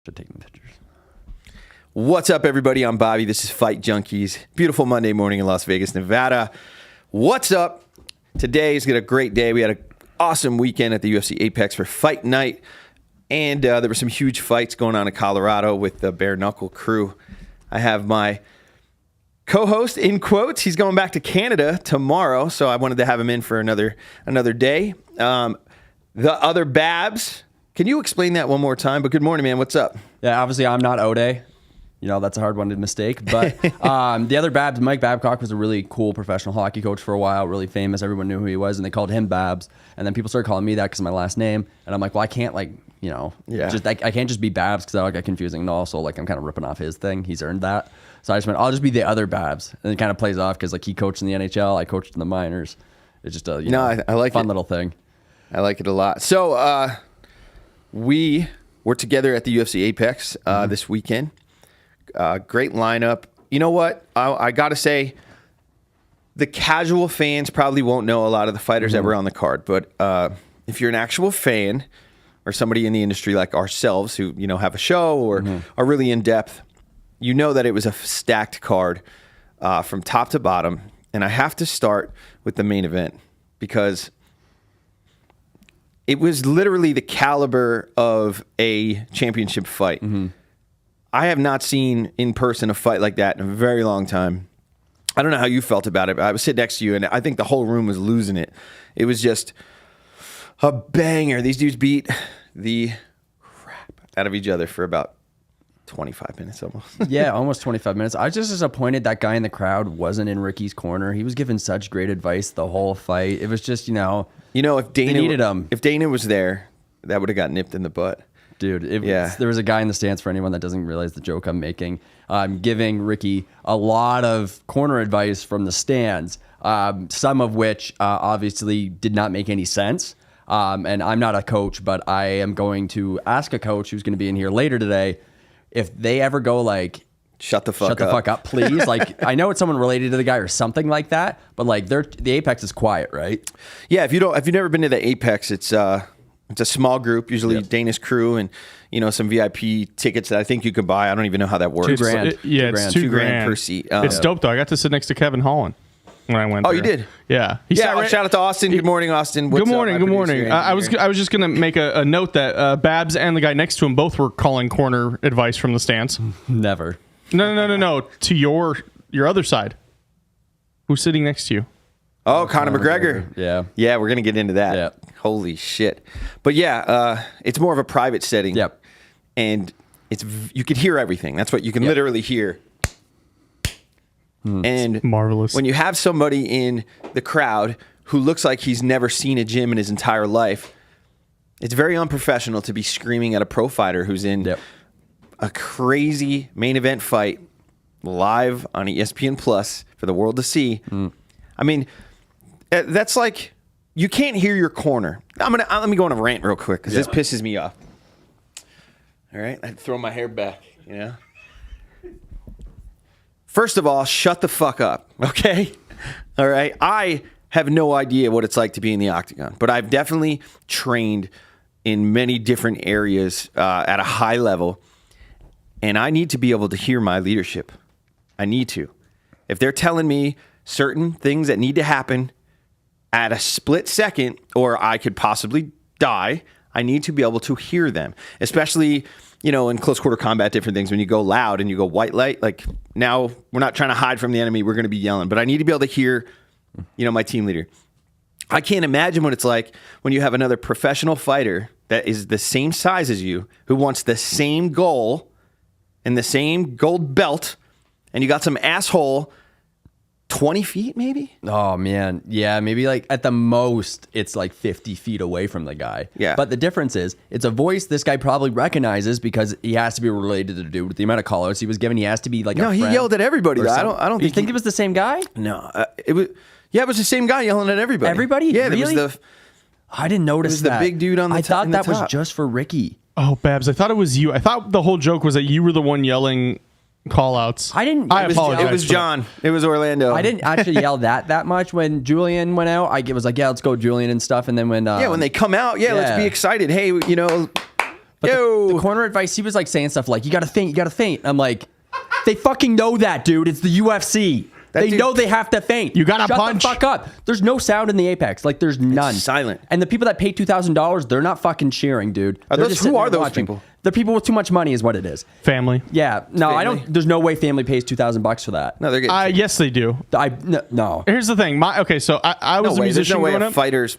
to taking pictures. What's up, everybody? I'm Bobby. This is Fight Junkeez. Beautiful Monday morning in Las Vegas, Nevada. What's up? Today is a great day. We had an awesome weekend at the UFC Apex for fight night. And there were some huge fights going on in Colorado with the bare knuckle crew. I have my co-host, in quotes. He's going back to Canada tomorrow, so I wanted to have him in for another day. The other Babs. Can you explain that one more time? But good morning, man. What's up? Yeah, obviously I'm not Ode. You know, that's a hard one to mistake. But the other Babs, Mike Babcock, was a really cool professional hockey coach for a while, really famous. Everyone knew who he was, and they called him Babs. And then people started calling me that because of my last name. And I'm like, well, I can't, I can't just be Babs because that'll get confusing. And also, I'm kind of ripping off his thing. He's earned that. So I just went, I'll just be the other Babs. And it kind of plays off because, he coached in the NHL. I coached in the minors. It's just a I like fun little thing. I like it a lot. So we were together at the UFC Apex this weekend. Great lineup. You know what? I got to say, the casual fans probably won't know a lot of the fighters that were on the card. But if you're an actual fan or somebody in the industry like ourselves who, have a show or are really in depth, you know that it was a stacked card from top to bottom. And I have to start with the main event because it was literally the caliber of a championship fight. I have not seen in person a fight like that in a very long time. I don't know how you felt about it, but I was sitting next to you, and I think the whole room was losing it. It was just a banger. These dudes beat the crap out of each other for about 25 minutes almost. Yeah, almost 25 minutes. I was just disappointed that guy in the crowd wasn't in Ricky's corner. He was giving such great advice the whole fight. It was just, if Dana they needed him. If Dana was there, that would have got nipped in the butt. Dude, there was a guy in the stands, for anyone that doesn't realize the joke I'm making, giving Ricky a lot of corner advice from the stands, some of which obviously did not make any sense. And I'm not a coach, but I am going to ask a coach who's going to be in here later today if they ever go shut the fuck up, please. I know it's someone related to the guy or something like that, but the Apex is quiet, right? Yeah, if you've never been to the Apex, it's a small group, usually Dana's crew and, some VIP tickets that I think you could buy. I don't even know how that works. $2,000. It's $2,000 per seat. It's dope, though. I got to sit next to Kevin Holland when I went there. Oh, you did? Yeah. Shout out to Austin. Good morning, Austin. Good morning. I was just going to make a note that Babs and the guy next to him both were calling corner advice from the stands. Never. No. To your other side. Who's sitting next to you? Oh, Conor McGregor. Yeah, we're going to get into that. Yeah. Holy shit. But it's more of a private setting. Yep. And you could hear everything. That's what you can literally hear. And marvelous. When you have somebody in the crowd who looks like he's never seen a gym in his entire life, it's very unprofessional to be screaming at a pro fighter who's in a crazy main event fight live on ESPN Plus for the world to see. I mean, that's like, you can't hear your corner. Let me go on a rant real quick because this pisses me off. All right, I'd throw my hair back. First of all, shut the fuck up. Okay, all right. I have no idea what it's like to be in the octagon, but I've definitely trained in many different areas at a high level, and I need to be able to hear my leadership. I need to. If they're telling me certain things that need to happen at a split second, or I could possibly die, I need to be able to hear them, especially, in close quarter combat, different things. When you go loud and you go white light, now we're not trying to hide from the enemy. We're going to be yelling, but I need to be able to hear, my team leader. I can't imagine what it's like when you have another professional fighter that is the same size as you, who wants the same goal and the same gold belt, and you got some asshole 20 feet maybe? Oh, man. Yeah, maybe at the most, it's 50 feet away from the guy. Yeah. But the difference is, it's a voice this guy probably recognizes because he has to be related to the dude with the amount of call-outs he was given. He has to be a No, he friend yelled at everybody. I don't You think it was the same guy? No. It was the same guy yelling at everybody. Everybody? Yeah, really? There was I didn't notice the big dude on the I thought that was top. just for Ricky. Oh, Babs, I thought it was you. I thought the whole joke was that you were the one yelling call-outs. I apologize. It was John. It was Orlando. I didn't actually yell that much when Julian went out. I was like, yeah, let's go Julian and stuff. And then when when they come out, let's be excited. Hey, But Yo. the corner advice, he was like saying stuff like, you got to feint, you got to feint. I'm like, they fucking know that, dude. It's the UFC. They know they have to feint. You gotta punch. Shut the fuck up. There's no sound in the Apex. Like, there's none. It's silent. And the people that pay $2,000, they're not fucking cheering, dude. Who are those people? They're people with too much money is what it is. Family. Yeah. No, I Family? don't. There's no way family pays $2,000 for that. No, they're getting. Yes, they do. No. Here's the thing. So I was a There's musician no way growing a up. fighter's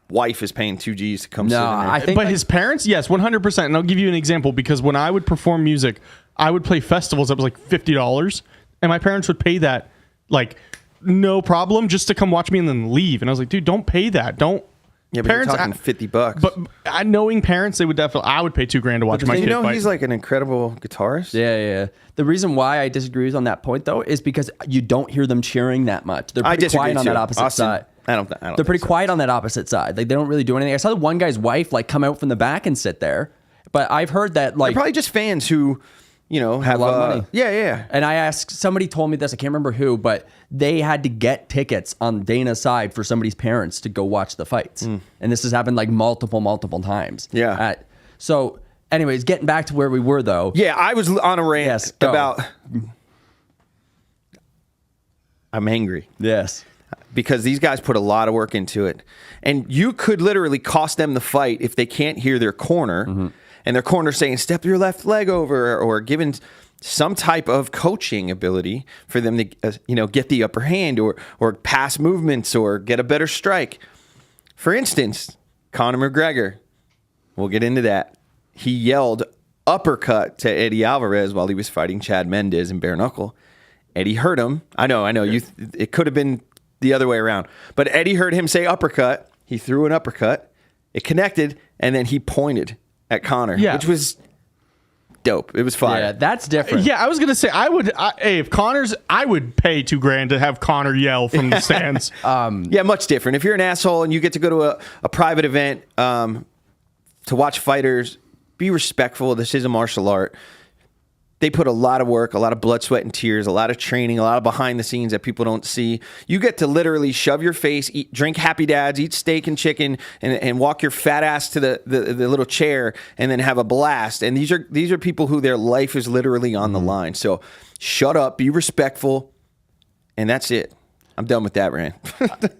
wife is paying $2,000 to come sit in there. I think. But his parents, yes, 100%. And I'll give you an example because when I would perform music, I would play festivals that was like $50, and my parents would pay that like no problem just to come watch me and then leave. And I was like, dude, don't pay that. Don't. Yeah, but parents, you're talking $50. But knowing parents, they would definitely. I would pay $2,000 to watch my kid fight. He's like an incredible guitarist. Yeah. The reason why I disagree on that point though is because you don't hear them cheering that much. They're pretty quiet on that opposite side. I don't. They're pretty quiet on that opposite side. Like, they don't really do anything. I saw the one guy's wife like come out from the back and sit there, but I've heard that like They're probably just fans who, have a lot of money. Yeah. And I asked, somebody told me this, I can't remember who, but they had to get tickets on Dana's side for somebody's parents to go watch the fights. And this has happened like multiple times. Yeah. So anyways, getting back to where we were though. Yeah, I was on a rant Yes, go. about. I'm angry Yes. because these guys put a lot of work into it, and you could literally cost them the fight if they can't hear their corner, and their corner saying "step your left leg over" or giving some type of coaching ability for them to get the upper hand or pass movements or get a better strike. For instance, Conor McGregor. We'll get into that. He yelled uppercut to Eddie Alvarez while he was fighting Chad Mendes in bare knuckle. Eddie heard him. I know. It could have been the other way around. But Eddie heard him say uppercut. He threw an uppercut. It connected, and then he pointed at Conor, which was dope. It was fire. Yeah, that's different. Yeah, I was gonna say if Connor's, I would pay $2,000 to have Connor yell from the stands. Yeah, much different. If you're an asshole and you get to go to a private event to watch fighters, be respectful. This is a martial art. They put a lot of work, a lot of blood, sweat, and tears, a lot of training, a lot of behind the scenes that people don't see. You get to literally shove your face, drink Happy Dads, eat steak and chicken, and walk your fat ass to the little chair and then have a blast. And these are people who their life is literally on the line. So shut up, be respectful, and that's it. I'm done with that rant.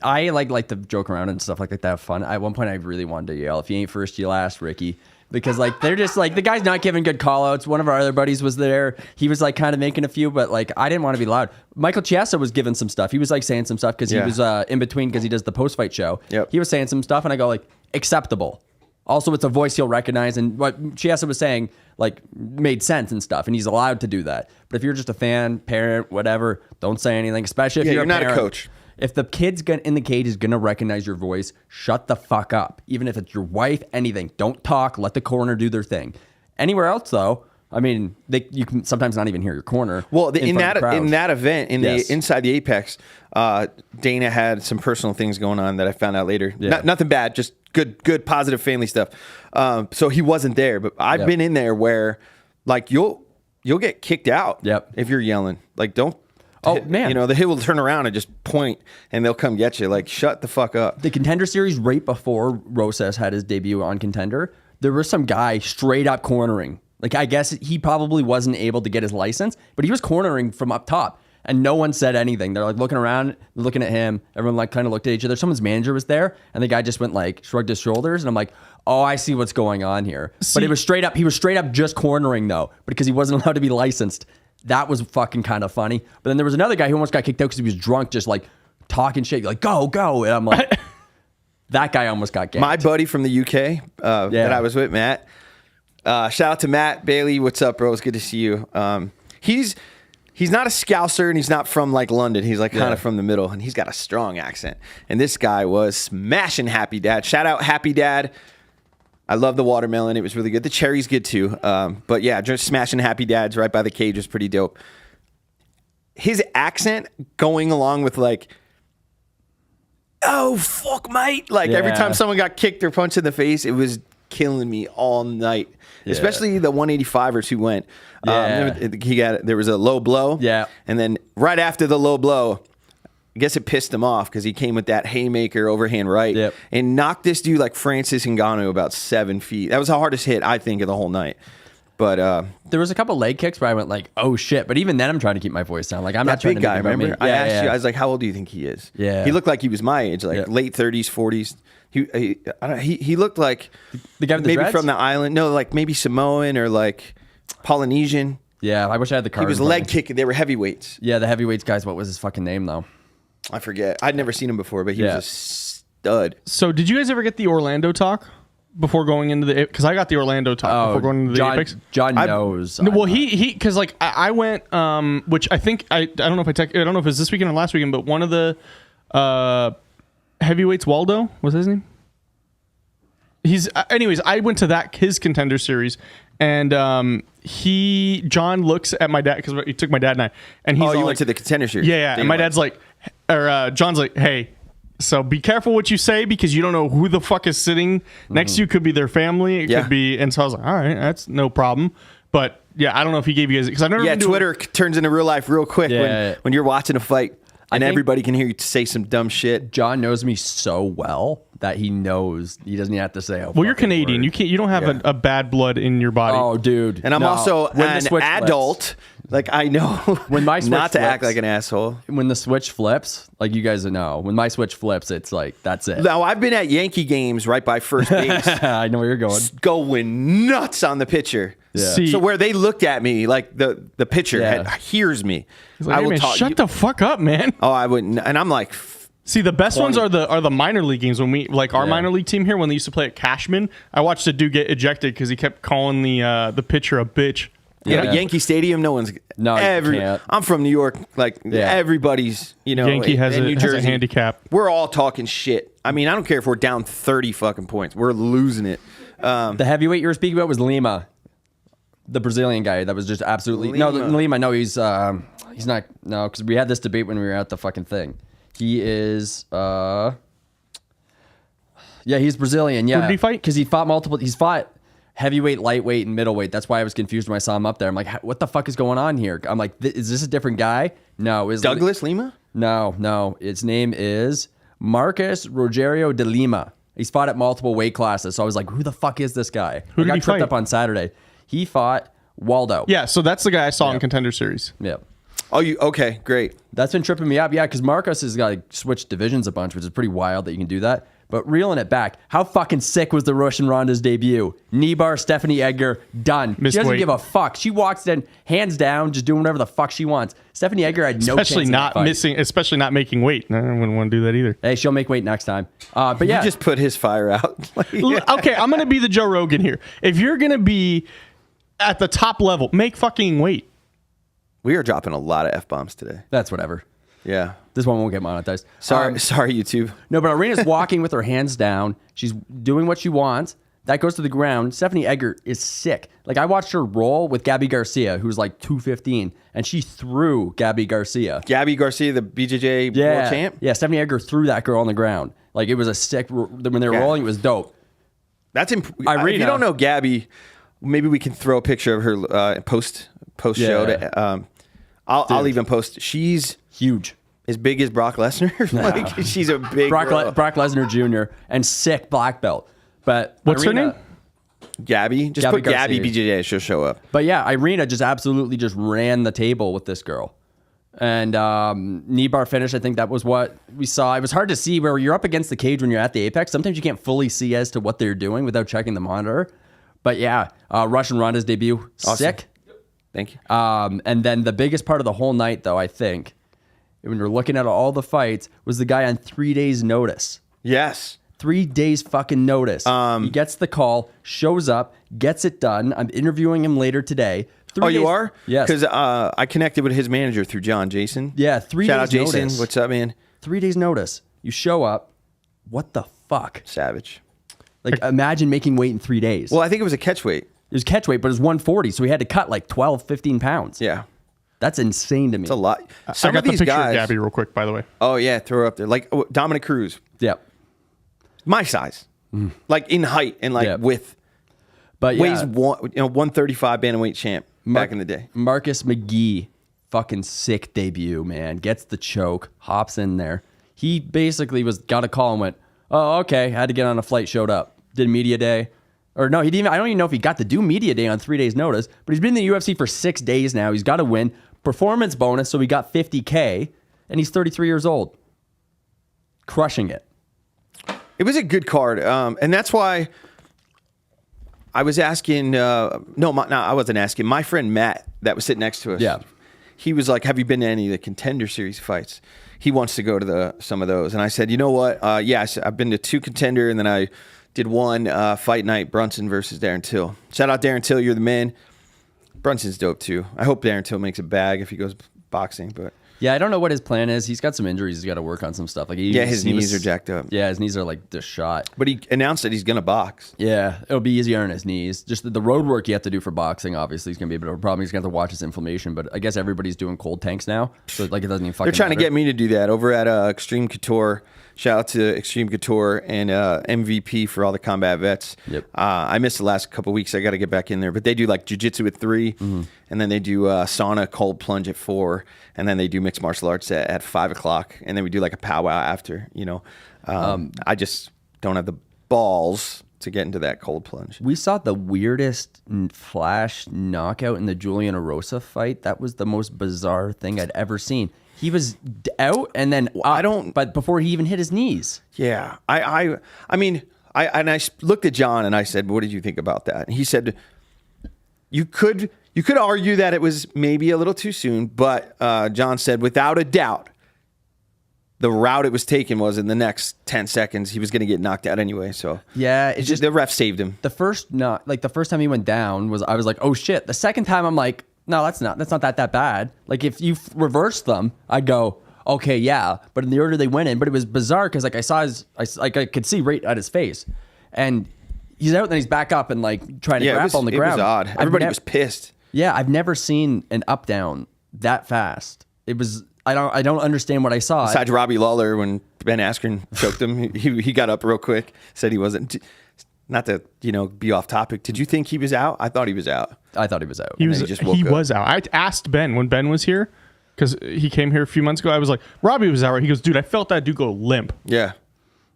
I like to joke around and stuff like that, have fun. At one point, I really wanted to yell, "If you ain't first, you last, Ricky." Because like they're just like, the guy's not giving good call outs. One of our other buddies was there. He was like kind of making a few, but like I didn't want to be loud. Michael Chiesa was giving some stuff. He was like saying some stuff because he was in between because he does the post fight show. Yep. He was saying some stuff and I go like, acceptable. Also, it's a voice he'll recognize, and what Chiesa was saying like made sense and stuff, and he's allowed to do that. But if you're just a fan, parent, whatever, don't say anything. Especially if you're not parent. a coach. If the kid's in the cage is gonna recognize your voice, shut the fuck up. Even if it's your wife, anything. Don't talk. Let the corner do their thing. Anywhere else, though, I mean, you can sometimes not even hear your corner. Well, in that event, Yes. inside the Apex, Dana had some personal things going on that I found out later. Yeah. Nothing bad, just good, positive family stuff. So he wasn't there, but I've been in there where, like, you'll get kicked out. Yep. If you're yelling, like, don't. Oh, man. The hill will turn around and just point, and they'll come get you. Like, shut the fuck up. The Contender Series, right before Rosas had his debut on Contender, there was some guy straight up cornering. Like, I guess he probably wasn't able to get his license, but he was cornering from up top, and no one said anything. They're like looking around, looking at him. Everyone like kind of looked at each other. Someone's manager was there, and the guy just went like shrugged his shoulders, and I'm like, oh, I see what's going on here. But it was straight up. He was straight up just cornering though, because he wasn't allowed to be licensed. That was fucking kind of funny. But then there was another guy who almost got kicked out because he was drunk, just like talking shit, like go, and I'm like, that guy almost got ganked. My buddy from the UK that I was with, Matt. Shout out to Matt Bailey. What's up, bro? It's good to see you. He's not a Scouser and he's not from like London. He's like kind of from the middle, and he's got a strong accent. And this guy was smashing Happy Dad. Shout out Happy Dad. I love the watermelon. It was really good. The cherry's good too. But yeah, just smashing Happy Dads right by the cage was pretty dope. His accent going along with like, oh, fuck, mate. Like every time someone got kicked or punched in the face, it was killing me all night. Yeah. Especially the 185ers who went. There was a low blow. Yeah. And then right after the low blow, I guess it pissed him off because he came with that haymaker overhand right Yep. and knocked this dude like Francis Ngannou about 7 feet. That was the hardest hit I think of the whole night. But There was a couple leg kicks where I went like, "Oh shit!" But even then, I'm trying to keep my voice down. Like I'm not that trying big to guy, make it about me. remember? I asked you, I was like, "How old do you think he is?" Yeah. he looked like he was my age, like late 30s, 40s. He looked like The guy with the maybe dreads? from the island. No, like maybe Samoan or like Polynesian. Yeah, I wish I had the card. He was in front leg of me. kicking. They were heavyweights. Yeah, the heavyweights guys. What was his fucking name though? I forget. I'd never seen him before, but he Yeah. was a stud. So did you guys ever get the Orlando talk before going into the? Because I got the Orlando talk before going into the Apex. John knows. No, well, he because like I went, which I think I don't know if I don't know if it was this weekend or last weekend, but one of the heavyweights, Waldo, was his name. He's anyways. I went to his contender series, and John looks at my dad because he took my dad and I, and he's Oh, all you like, went to the contender series. yeah. And my dad's like, or John's like, hey. So be careful what you say because you don't know who the fuck is sitting next to you. Could be their family. It Yeah. could be. And so I was like, all right, that's no problem. But yeah, I don't know if he gave you guys because I've never Yeah, been to Twitter turns into real life real quick Yeah. when you're watching a fight and think- everybody can hear you say some dumb shit. John knows me so well that he knows he doesn't even have to say. A Well, you're fucking Canadian. word. You can't. You don't have a bad blood in your body. Oh, dude. And I'm No, also when the an switch adult. flips- Like I know When my switch not to act flips- like an asshole. when the switch flips, like you guys know, when my switch flips, it's like that's it. Now I've been at Yankee games right by first base, I know where you're going. going nuts on the pitcher. Yeah. See, So where they looked at me, like the pitcher Yeah. hears me. he's like, hey, man, talk. shut the fuck up, man. Oh, I wouldn't. And I'm like, See, the best ones 20. are the minor league games. When we like our Yeah. minor league team here, when they used to play at Cashman, I watched a dude get ejected because he kept calling the pitcher a bitch. you know, Yeah. Yankee Stadium. No one's. No, you can't. I'm from New York. Like Yeah. everybody's. You know, Yankee has, in a, New has Jersey. a handicap. We're all talking shit. I mean, I don't care if we're down 30 fucking points. We're losing it. The heavyweight you were speaking about was Lima, the Brazilian guy that was just absolutely Lima. no Lima. No, he's not. No, because we had this debate when we were at the fucking thing. He is. Yeah, he's Brazilian. Yeah, Who did he fight? Because he fought multiple. He's fought heavyweight, lightweight, and middleweight. That's why I was confused when I saw him up there. I'm like, what the fuck is going on here? I'm like, is this a different guy? No, is Douglas Lima? No. Its name is Marcus Rogerio de Lima. He's fought at multiple weight classes. So I was like, who the fuck is this guy? Who I did got he tripped fight? up on Saturday. He fought Waldo. Yeah, so that's the guy I saw in contender series. Yeah. Oh, you okay? Great. That's been tripping me up. Yeah, because Marcus has got like switched divisions a bunch, which is pretty wild that you can do that. But reeling it back, how fucking sick was the Russian Ronda's debut? Nibar, Stephanie Edgar, done. Missed she doesn't weight. give a fuck. She walks in, hands down, just doing whatever the fuck she wants. Stephanie Edgar had no Especially chance in that fight. especially not making weight. I wouldn't want to do that either. Hey, she'll make weight next time. But yeah, You just put his fire out. Like, Okay, I'm gonna be the Joe Rogan here. If you're gonna be at the top level, make fucking weight. we are dropping a lot of F-bombs today. that's whatever. Yeah. This one won't get monetized. Sorry, YouTube. No, but Arena's walking with her hands down. She's doing what she wants. That goes to the ground. Stephanie Edgar is sick. Like, I watched her roll with Gabby Garcia, who's like 215, and she threw Gabby Garcia. Gabby Garcia, the BJJ world champ. Yeah, Stephanie Edgar threw that girl on the ground. Like, it was a sick, when they were Yeah. rolling, it was dope. That's if Irina. you don't know Gabby, maybe we can throw a picture of her post show. Yeah. I'll even post. She's Huge. as big as Brock Lesnar. Like she's a big Brock girl. Lesnar Jr. and sick black belt. But What's her Irina- name? Gabby. Just Gabby put Gabby Garcia. BJJ. She'll show up. But yeah, Irina just absolutely just ran the table with this girl. And Nibar finished. I think that was what we saw. It was hard to see where you're up against the cage when you're at the apex. Sometimes you can't fully see as to what they're doing without checking the monitor. But yeah, Russian Ronda's debut, sick. Thank you. And then the biggest part of the whole night, though, I think, when you're looking at all the fights, was the guy on 3 days' notice. Yes. 3 days fucking notice. He gets the call, shows up, gets it done. I'm interviewing him later today. 3 Oh, you days- are? Yes. Because I connected with his manager through John, Jason. Yeah, 3 Shout out days Jason. notice. What's up, man? 3 days notice. You show up. What the fuck? Savage. Like, imagine making weight in 3 days. Well, I think it was a catch weight. It was catch weight, but it was 140, so he had to cut like 12, 15 pounds. Yeah. That's insane to me. It's a lot. I Some got of the these picture guys. of Gabby real quick, by the way. Oh yeah, throw her up there. Like Dominic Cruz, Yeah. my size, like in height and like Yeah. width. But yeah, Weighs 135 bantamweight champ back in the day. Marcus McGee fucking sick debut, man. Gets the choke, hops in there. He basically got a call and went, oh, okay. Had to get on a flight, showed up, did media day. Or no, he didn't. I don't even know if he got to do media day on 3 days' notice, but he's been in the UFC for 6 days now. He's got to win. Performance bonus, so he got $50K, and he's 33 years old. Crushing it. It was a good card. And that's why I was asking, I wasn't asking. My friend Matt that was sitting next to us. Yeah. He was like, have you been to any of the Contender Series fights? He wants to go to some of those. And I said, you know what? Yes, I've been to 2 Contender, and then I did one fight night, Brunson versus Darren Till. Shout out Darren Till, you're the man. Brunson's dope too. I hope Darren Till makes a bag if he goes boxing, but Yeah, I don't know what his plan is. He's got some injuries. He's got to work on some stuff. Like his knees are jacked up. Yeah, his knees are like just shot. But he announced that he's gonna box. Yeah, it'll be easier on his knees. Just the road work you have to do for boxing, obviously, is going to be a bit of a problem. He's going to have to watch his inflammation. But I guess everybody's doing cold tanks now, so like it doesn't even fucking They're trying matter. to get me to do that over at Extreme Couture. Shout out to Extreme Couture and MVP for all the combat vets. Yep. I missed the last couple weeks. I got to get back in there. But they do like jiu-jitsu at 3, and then they do sauna, cold plunge at 4, and then they do mixed martial arts at 5 o'clock, and then we do like a powwow after. I just don't have the balls to get into that cold plunge. We saw the weirdest flash knockout in the Julian Erosa fight. That was the most bizarre thing I'd ever seen. He was out and then up, but before he even hit his knees. Yeah, I mean, I looked at John and I said, "What did you think about that?" And he said, "You could argue that it was maybe a little too soon, but John said, without a doubt, the route it was taken was in the next 10 seconds he was going to get knocked out anyway." So yeah, it's just the ref saved him. The first time he went down I was like, oh shit. The second time I'm like, no, that's not that bad. Like if you reverse them, I'd go, okay, yeah. But in the order they went in, but it was bizarre because like I could see right at his face, and he's out, and then he's back up and like trying to grapple on the ground. It was odd. Everybody was pissed. Yeah, I've never seen an up down that fast. It was. I don't understand what I saw. Besides Robbie Lawler, when Ben Askren choked him, he got up real quick. Said he wasn't. Not to be off topic. Did you think he was out? I thought he was out. I thought he was out. He was out. I asked Ben when Ben was here, because he came here a few months ago. I was like, Robbie was out, right? He goes, dude, I felt that dude go limp. Yeah.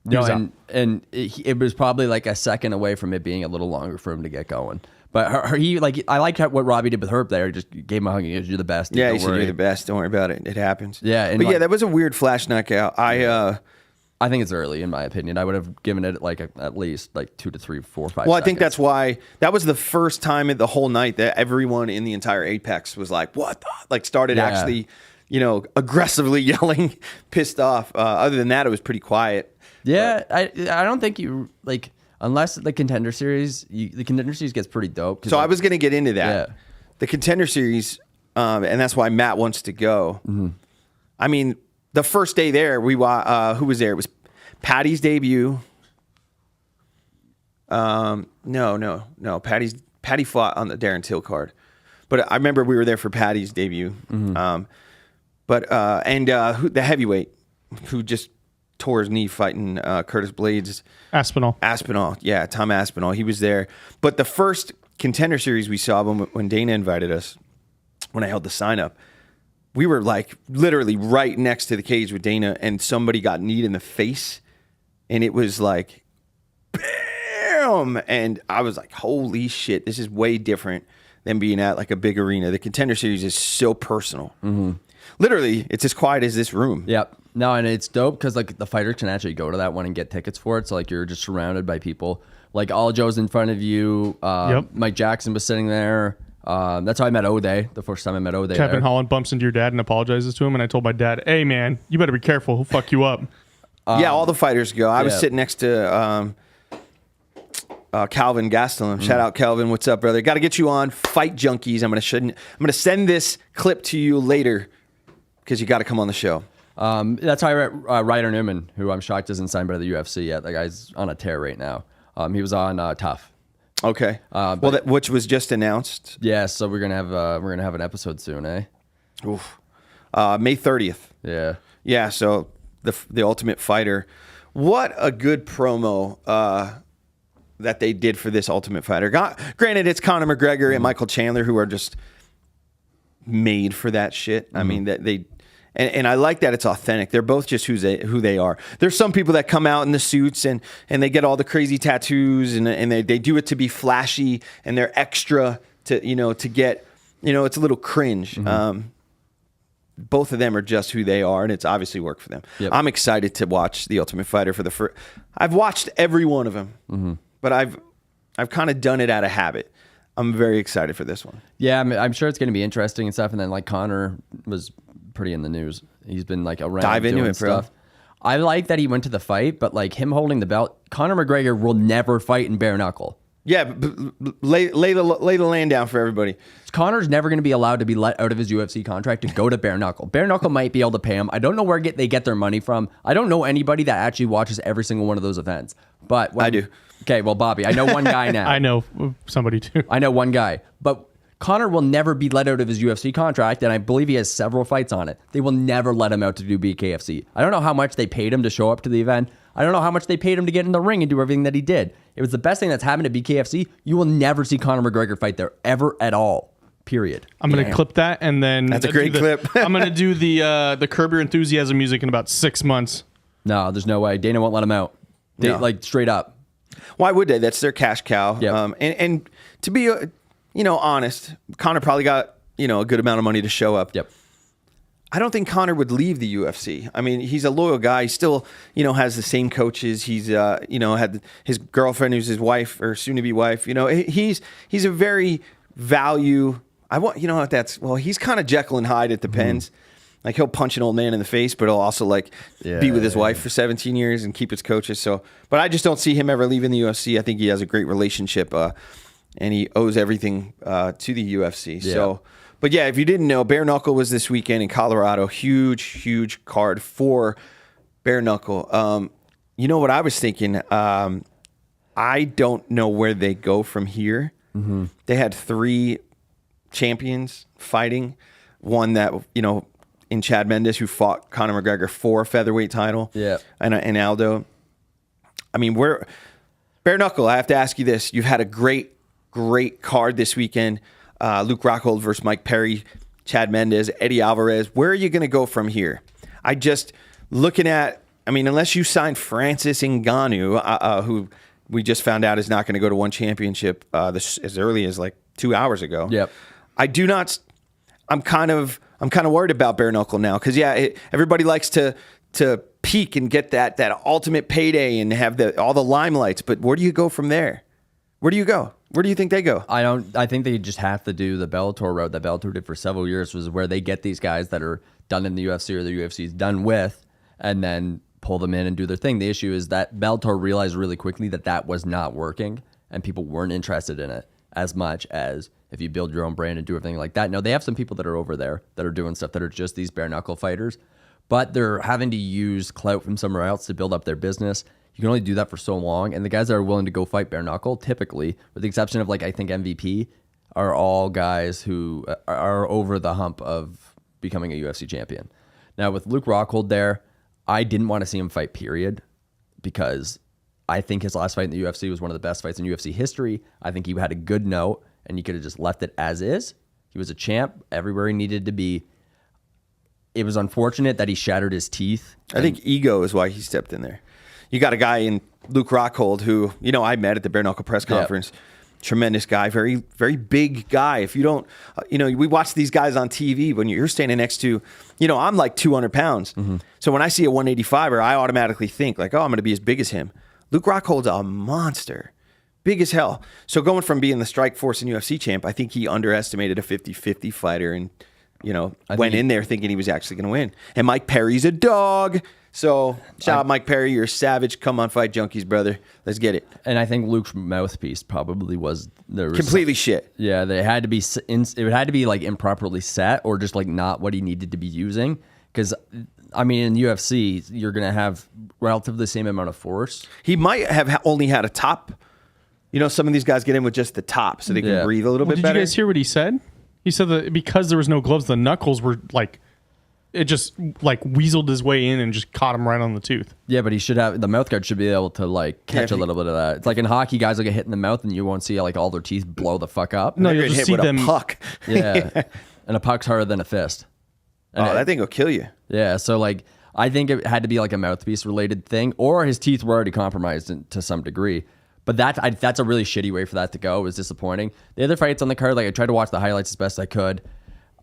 No, and it was probably like a second away from it being a little longer for him to get going. But I liked what Robbie did with Herb there. He just gave him a hug and he goes, "You're the best." Yeah, he said, "You're the best. Don't worry about it. It happens." Yeah, but that was a weird flash knockout. I think it's early, in my opinion. I would have given it like at least like 2 to 3, 4, 5. Well, I think that's why that was the first time in the whole night that everyone in the entire Apex was like, "What?" Started actually, aggressively yelling, pissed off. Other than that, it was pretty quiet. Yeah, I don't think you like unless the Contender Series. The Contender Series gets pretty dope. So I was going to get into that. Yeah. The Contender Series, and that's why Matt wants to go. Mm-hmm. I mean, the first day there, who was there? It was Patty's debut. No. Patty fought on the Darren Till card, but I remember we were there for Patty's debut. Mm-hmm. The heavyweight who just tore his knee fighting Curtis Blades. Aspinall. Yeah, Tom Aspinall. He was there. But the first Contender Series we saw when Dana invited us, when I held the sign up, we were like literally right next to the cage with Dana, and somebody got kneed in the face, and it was like, bam! And I was like, holy shit, this is way different than being at like a big arena. The Contender Series is so personal. Mm-hmm. Literally, it's as quiet as this room. Yep. No, and it's dope because like the fighters can actually go to that one and get tickets for it. So like you're just surrounded by people. Like all Joe's in front of you. Mike Jackson was sitting there. That's how I met O'Day. The first time I met O'Day. Kevin Holland bumps into your dad and apologizes to him. And I told my dad, "Hey man, you better be careful. He'll fuck you up." Yeah, all the fighters go. I was sitting next to Calvin Gastelum. Shout out Calvin. What's up, brother? Got to get you on Fight Junkeez. I'm gonna send this clip to you later because you got to come on the show. That's how I met Ryder Newman, who I'm shocked isn't signed by the UFC yet. That guy's on a tear right now. He was on Tough. Okay. Which was just announced. Yeah, so we're gonna have an episode soon, eh? Oof. May 30th. Yeah. Yeah. So the Ultimate Fighter. What a good promo that they did for this Ultimate Fighter. Granted, it's Conor McGregor and Michael Chandler, who are just made for that shit. I mean, that they. And I like that it's authentic. They're both just who they are. There's some people that come out in the suits and they get all the crazy tattoos and they do it to be flashy and they're extra to get it's a little cringe. Both of them are just who they are, and it's obviously worked for them. Yep. I'm excited to watch The Ultimate Fighter for the first. I've watched every one of them, but I've kind of done it out of habit. I'm very excited for this one. Yeah, I'm sure it's going to be interesting and stuff. And then like Conor was pretty in the news. He's been like around dive into doing it, bro. Stuff. I like that he went to the fight, but like him holding the belt, Conor McGregor will never fight in bare knuckle. Yeah, but lay the land down for everybody. Conor's never going to be allowed to be let out of his UFC contract to go to bare knuckle. Bare knuckle might be able to pay him. I don't know where they get their money from. I don't know anybody that actually watches every single one of those events. But I do. Okay, well, Bobby, I know one guy now. I know somebody too. I know one guy, but Conor will never be let out of his UFC contract, and I believe he has several fights on it. They will never let him out to do BKFC. I don't know how much they paid him to show up to the event. I don't know how much they paid him to get in the ring and do everything that he did. It was the best thing that's happened at BKFC. You will never see Conor McGregor fight there ever at all. Period. I'm going to clip that, and then that's a great clip. I'm going to do the Curb Your Enthusiasm music in about 6 months. No, there's no way. Dana won't let him out. Like straight up. Why would they? That's their cash cow. Yep. And to be honest, Conor probably got a good amount of money to show up. Yep. I don't think Conor would leave the UFC. I mean, he's a loyal guy. He still, has the same coaches. He's, had his girlfriend who's his wife or soon-to-be wife. He's a very value. He's kind of Jekyll and Hyde. It depends. Like he'll punch an old man in the face, but he'll also be with his wife for 17 years and keep his coaches. So, but I just don't see him ever leaving the UFC. I think he has a great relationship, and he owes everything to the UFC. Yeah. So. But yeah, if you didn't know, Bare Knuckle was this weekend in Colorado. Huge card for Bare Knuckle. You know what I was thinking? I don't know where they go from here. Mm-hmm. They had 3 champions fighting. One that, in Chad Mendes, who fought Conor McGregor for a featherweight title. Yeah. And Aldo. I mean, Bare Knuckle, I have to ask you this. You've had a great card this weekend. Luke Rockhold versus Mike Perry, Chad Mendes, Eddie Alvarez. Where are you going to go from here? Unless you sign Francis Ngannou, who we just found out is not going to go to one championship as early as 2 hours ago. Yep. I'm kind of worried about Bare Knuckle now because everybody likes to peak and get that ultimate payday and have all the limelights. But where do you go from there? Where do you go? Where do you think they go? I think they just have to do the Bellator route that Bellator did for several years, was where they get these guys that are done in the UFC or the UFC is done with, and then pull them in and do their thing. The issue is that Bellator realized really quickly that was not working, and people weren't interested in it as much as if you build your own brand and do everything like that. No, they have some people that are over there that are doing stuff that are just these bare knuckle fighters, but they're having to use clout from somewhere else to build up their business. You can only do that for so long. And the guys that are willing to go fight bare knuckle, typically, with the exception of I think MVP, are all guys who are over the hump of becoming a UFC champion. Now with Luke Rockhold there, I didn't want to see him fight, period, because I think his last fight in the UFC was one of the best fights in UFC history. I think he had a good note, and you could have just left it as is. He was a champ everywhere he needed to be. It was unfortunate that he shattered his teeth. I think ego is why he stepped in there. You got a guy in Luke Rockhold who, I met at the Bare Knuckle press conference. Yep. Tremendous guy, very, very big guy. If you don't, we watch these guys on TV when you're standing next to, I'm 200 pounds. Mm-hmm. So when I see a 185er, I automatically think I'm going to be as big as him. Luke Rockhold's a monster. Big as hell. So going from being the Strike Force and UFC champ, I think he underestimated a 50-50 fighter and, went in there thinking he was actually going to win. And Mike Perry's a dog. So, shout out Mike Perry. You're a savage. Come on, Fight Junkeez, brother. Let's get it. And I think Luke's mouthpiece probably was completely shit. Yeah, they had to be. It had to be improperly set, or just not what he needed to be using. Because in UFC, you're gonna have relatively the same amount of force. He might have only had a top. Some of these guys get in with just the top, so they can breathe a little bit better. Did you guys hear what he said? He said that because there was no gloves, the knuckles were it just weaseled his way in and just caught him right on the tooth. Yeah, but he should have, the mouth guard should be able to catch a little bit of that. It's in hockey, guys will get hit in the mouth and you won't see all their teeth blow the fuck up. No, you'll just see them puck. Yeah. and a puck's harder than a fist. And that thing will kill you. Yeah, so like I think it had to be like a mouthpiece related thing, or his teeth were already compromised to some degree. But that's a really shitty way for that to go. It was disappointing. The other fights on the card, like I tried to watch the highlights as best I could.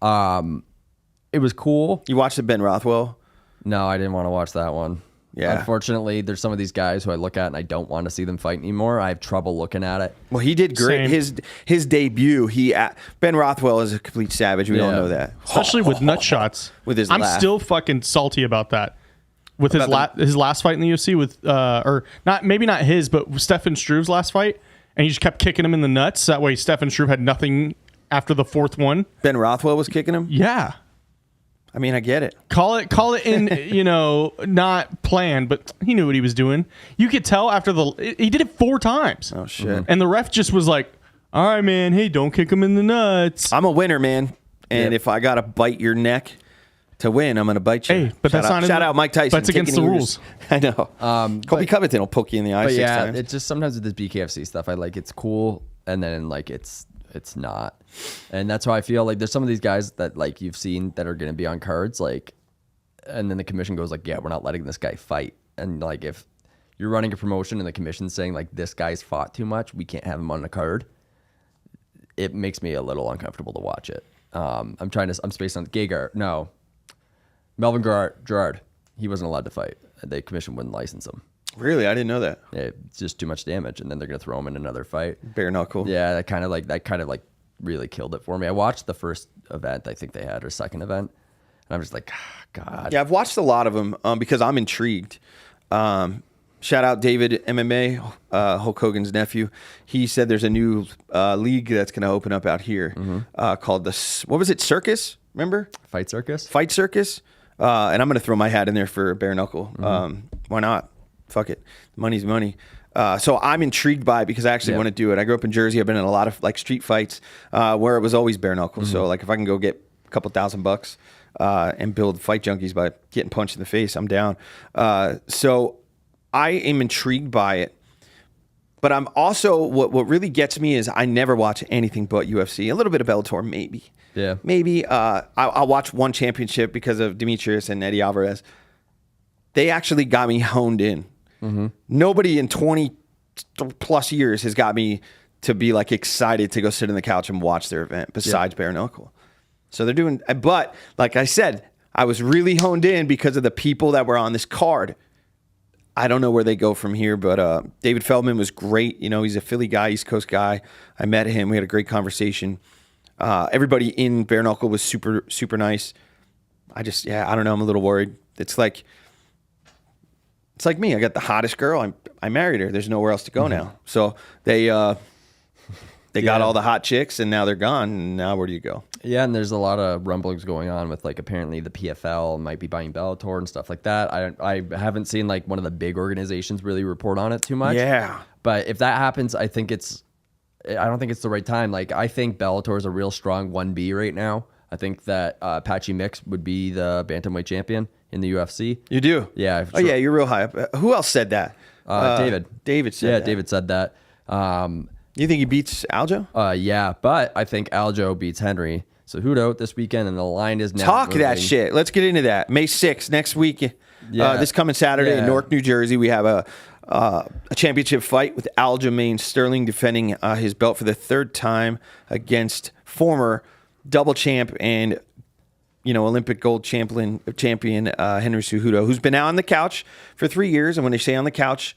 It was cool. You watched the Ben Rothwell? No, I didn't want to watch that one. Yeah. Unfortunately, there's some of these guys who I look at and I don't want to see them fight anymore. I have trouble looking at it. Well, he did great. Same. His debut, Ben Rothwell is a complete savage. We all know that. Especially with nut shots. With his I'm laugh. still fucking salty about that. With his his last fight in the UFC with or not, maybe not his, but Stefan Struve's last fight, and he just kept kicking him in the nuts. That way Stefan Struve had nothing after the fourth one. Ben Rothwell was kicking him? Yeah. I mean, I get it. Call it in, not planned, but he knew what he was doing. You could tell after he did it 4 times. Oh shit. And the ref just was like, all right, man, hey, don't kick him in the nuts. I'm a winner, man. And if I got to bite your neck to win, I'm going to bite you. Hey, but that's not shout out Mike Tyson. That's against the rules. I know. Colby Covington will poke you in the eye But 6 yeah, times. it's just sometimes with this BKFC stuff, I like it's cool, and then like it's not, and that's how I feel. Like there's some of these guys that like you've seen that are going to be on cards, like, and then the commission goes like, yeah, we're not letting this guy fight, and like if you're running a promotion and the commission's saying like this guy's fought too much, we can't have him on the card. It makes me a little uncomfortable to watch it. I'm spaced on Gegard. No. Melvin Gerard, he wasn't allowed to fight. The commission wouldn't license him. Really? I didn't know that. Yeah, it's just too much damage, and then they're gonna throw him in another fight. Bare knuckle. Yeah, that kind of like really killed it for me. I watched the first event I think they had, or second event, and I'm just like, God. Yeah, I've watched a lot of them because I'm intrigued. Shout out David MMA, Hulk Hogan's nephew. He said there's a new league that's going to open up out here called what was it, Circus? Remember? Fight Circus? Fight Circus. And I'm going to throw my hat in there for bare knuckle. Why not? Fuck it. Money's money. So I'm intrigued by it because I actually want to do it. I grew up in Jersey. I've been in a lot of like street fights where it was always bare knuckle. So like if I can go get a couple $1,000 and build Fight Junkeez by getting punched in the face, I'm down. So I am intrigued by it. But I'm also, what really gets me is I never watch anything but UFC. A little bit of Bellator, maybe. Yeah. Maybe I'll watch one championship because of Demetrius and Eddie Alvarez. They actually got me honed in. Nobody in 20 plus years has got me to be like excited to go sit on the couch and watch their event besides bare knuckle. So they're doing, but like I said, I was really honed in because of the people that were on this card. I don't know where they go from here, but David Feldman was great. You know, he's a Philly guy, East Coast guy. I met him. We had a great conversation. Everybody in bare knuckle was super, super nice. I don't know. I'm a little worried. It's like me. I got the hottest girl. I married her. There's nowhere else to go now. So they got all the hot chicks, and now they're gone. And now where do you go? Yeah, and there's a lot of rumblings going on with like apparently the PFL might be buying Bellator and stuff like that. I haven't seen like one of the big organizations really report on it too much. Yeah. But if that happens, I don't think it's the right time. Like I think Bellator is a real strong 1B right now. I think that Patchy Mix would be the bantamweight champion in the UFC. You do? Yeah. Oh, yeah, you're real high up. Who else said that? David. David said that. Yeah, David said that. You think he beats Aljo? Yeah, but I think Aljo beats Henry Cejudo this weekend, and the line is now Talk moving. that shit. Let's get into that. May 6th, next week. This coming Saturday in Newark, New Jersey, we have a championship fight with Aljamain Sterling defending his belt for the 3rd time against former double champ and Olympic gold champion Henry Cejudo, who's been out on the couch for 3 years. And when they say on the couch,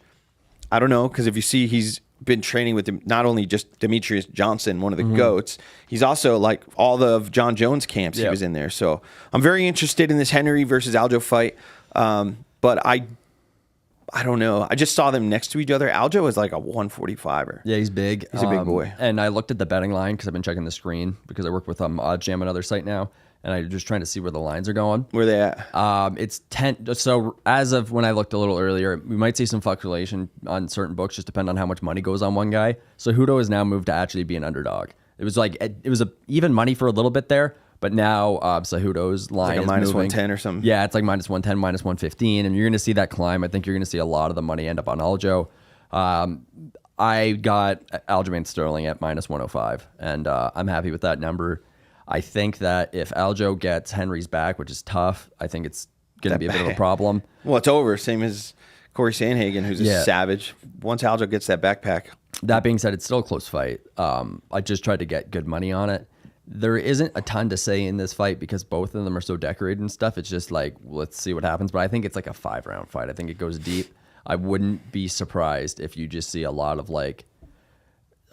I don't know, because if you see, he's been training with not only just Demetrius Johnson, one of the GOATs, he's also like all of John Jones' camps. He was in there. So I'm very interested in this Henry versus Aljo fight. But I don't know. I just saw them next to each other. Aljo is like a 145er. Yeah, he's big. He's a big boy. And I looked at the betting line because I've been checking the screen because I work with OddsJam, another site now, and I'm just trying to see where the lines are going. Where they at? It's 10. So as of when I looked a little earlier, we might see some fluctuation on certain books, just depending on how much money goes on one guy. So Cejudo has now moved to actually be an underdog. It was like it was even money for a little bit there, but now Cejudo's line like a is minus moving. 110 or something. Yeah, it's like minus 110, minus 115, and you're going to see that climb. I think you're going to see a lot of the money end up on Aljo. I got Aljamain Sterling at minus 105, and I'm happy with that number. I think that if Aljo gets Henry's back, which is tough, I think it's going to be a bit of a problem. Well, it's over. Same as Corey Sandhagen, who's a savage. Once Aljo gets that backpack. That being said, it's still a close fight. I just tried to get good money on it. There isn't a ton to say in this fight because both of them are so decorated and stuff. It's just like, let's see what happens. But I think it's like a 5-round fight. I think it goes deep. I wouldn't be surprised if you just see a lot of like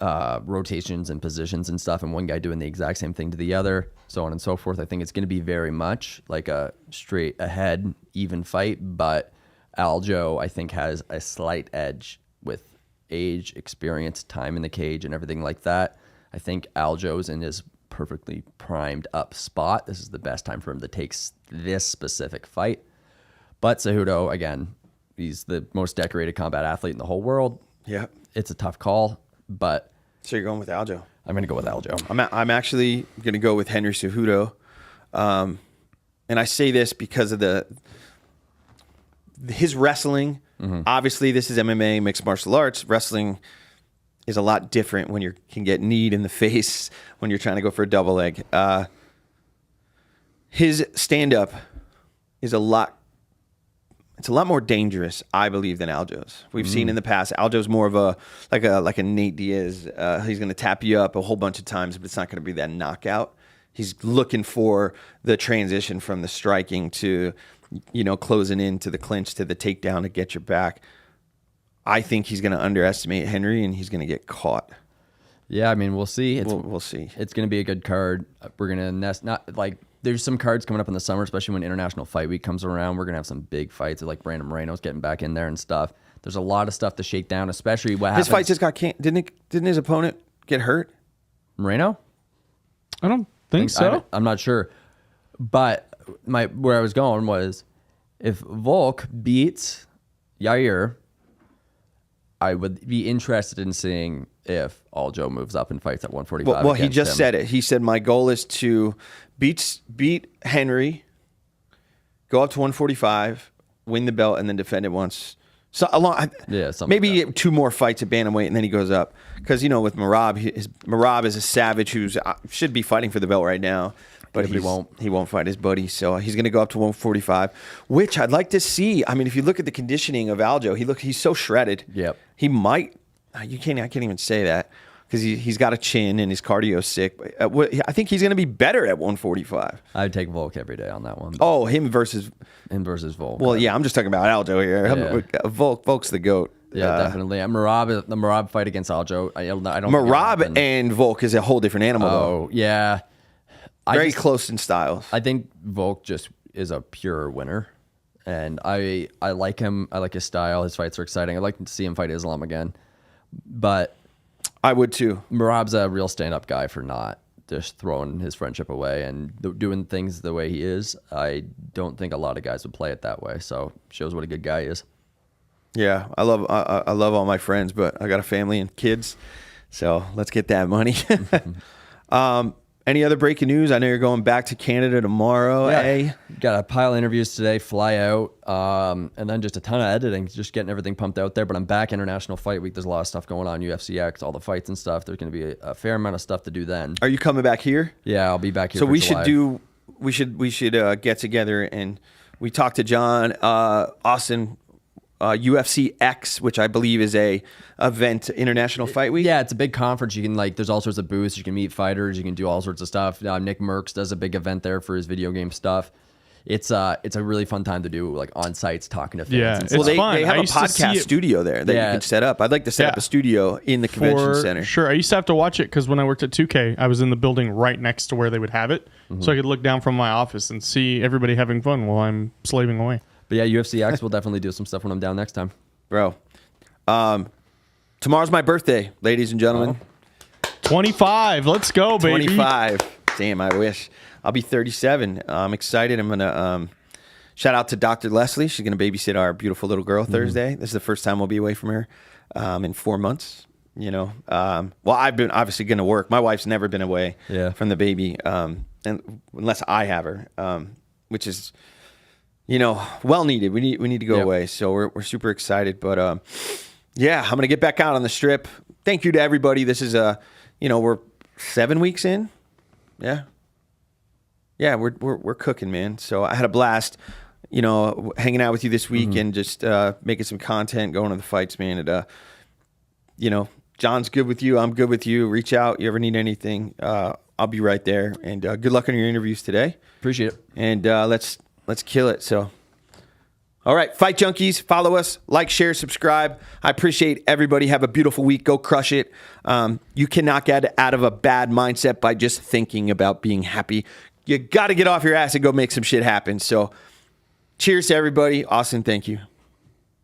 rotations and positions and stuff, and one guy doing the exact same thing to the other, so on and so forth. I think it's going to be very much like a straight ahead, even fight. But Aljo, I think, has a slight edge with age, experience, time in the cage, and everything like that. I think Aljo's in his perfectly primed up spot. This is the best time for him to take this specific fight. But Cejudo, again, he's the most decorated combat athlete in the whole world. Yeah. It's a tough call, but... So you're going with Aljo? I'm going to go with Aljo. I'm actually going to go with Henry Cejudo. And I say this because of his wrestling. Mm-hmm. Obviously, this is MMA, mixed martial arts. Wrestling is a lot different when you can get kneed in the face when you're trying to go for a double leg. His stand-up is a lot more dangerous, I believe, than Aljo's. We've seen in the past, Aljo's more of a Nate Diaz. He's going to tap you up a whole bunch of times, but it's not going to be that knockout. He's looking for the transition from the striking to, closing into the clinch to the takedown to get your back. I think he's going to underestimate Henry, and he's going to get caught. Yeah, I mean, we'll see. We'll see. It's going to be a good card. We're going to there's some cards coming up in the summer, especially when International Fight Week comes around. We're going to have some big fights, like Brandon Moreno's getting back in there and stuff. There's a lot of stuff to shake down, especially what happens. His fight just got didn't his opponent get hurt? Moreno? I don't think so. I'm not sure. But where I was going was, if Volk beats Yair, I would be interested in seeing if Aljo moves up and fights at 145. Well, he just said it. He said, my goal is to beat Henry, go up to 145, win the belt, and then defend it once. So maybe like 2 more fights at bantamweight, and then he goes up. Because, with Merab, Merab is a savage who should be fighting for the belt right now. But he won't fight his buddy, so he's going to go up to 145, which I'd like to see. I mean, if you look at the conditioning of Aljo, he's so shredded. Yep. He might. I can't even say that because he's got a chin and his cardio's sick. I think he's going to be better at 145. I'd take Volk every day on that one. Oh, him versus Volk. Well, yeah, I'm just talking about Aljo here. Yeah. Volk's the GOAT. Yeah, definitely. The Merab fight against Aljo. I don't. Merab and Volk is a whole different animal. Oh, yeah. Very close in styles. I think Volk just is a pure winner, and I like him. I like his style. His fights are exciting. I'd like to see him fight Islam again, but I would too. Merab's a real stand-up guy for not just throwing his friendship away and doing things the way he is. I don't think a lot of guys would play it that way. So shows what a good guy is. Yeah, I love all my friends, but I got a family and kids, so let's get that money. Any other breaking news? I know you're going back to Canada tomorrow, Got a pile of interviews today, fly out, and then just a ton of editing, just getting everything pumped out there. But I'm back International Fight Week. There's a lot of stuff going on, UFCX, all the fights and stuff. There's going to be a fair amount of stuff to do then. Are you coming back here? Yeah, I'll be back here. So we should get together, and we talked to John Austin. UFC X, which I believe is a event, International Fight Week. Yeah, it's a big conference. You can there's all sorts of booths. You can meet fighters. You can do all sorts of stuff. Nick Merckx does a big event there for his video game stuff. It's a really fun time to do on sites talking to fans. Yeah, and it's fun. They have a podcast studio there that you can set up. I'd like to set up a studio in the convention center. Sure, I used to have to watch it because when I worked at 2K, I was in the building right next to where they would have it, so I could look down from my office and see everybody having fun while I'm slaving away. But yeah, UFC X will definitely do some stuff when I'm down next time. Bro. Tomorrow's my birthday, ladies and gentlemen. 25. Let's go, baby. 25. Damn, I wish. I'll be 37. I'm excited. I'm going to shout out to Dr. Leslie. She's going to babysit our beautiful little girl Thursday. This is the first time we'll be away from her in 4 months. Well, I've been obviously going to work. My wife's never been away from the baby, and unless I have her, which is... well needed. We need to go away. So we're super excited. But I'm gonna get back out on the strip. Thank you to everybody. This is we're 7 weeks in. Yeah. Yeah, we're cooking, man. So I had a blast, hanging out with you this week and just making some content, going to the fights, man. And John's good with you. I'm good with you. Reach out. You ever need anything? I'll be right there. And good luck on your interviews today. Appreciate it. And let's kill it. So, all right, Fight Junkeez. Follow us, like, share, subscribe. I appreciate everybody. Have a beautiful week. Go crush it. You cannot get out of a bad mindset by just thinking about being happy. You got to get off your ass and go make some shit happen. So, cheers to everybody. Austin, thank you.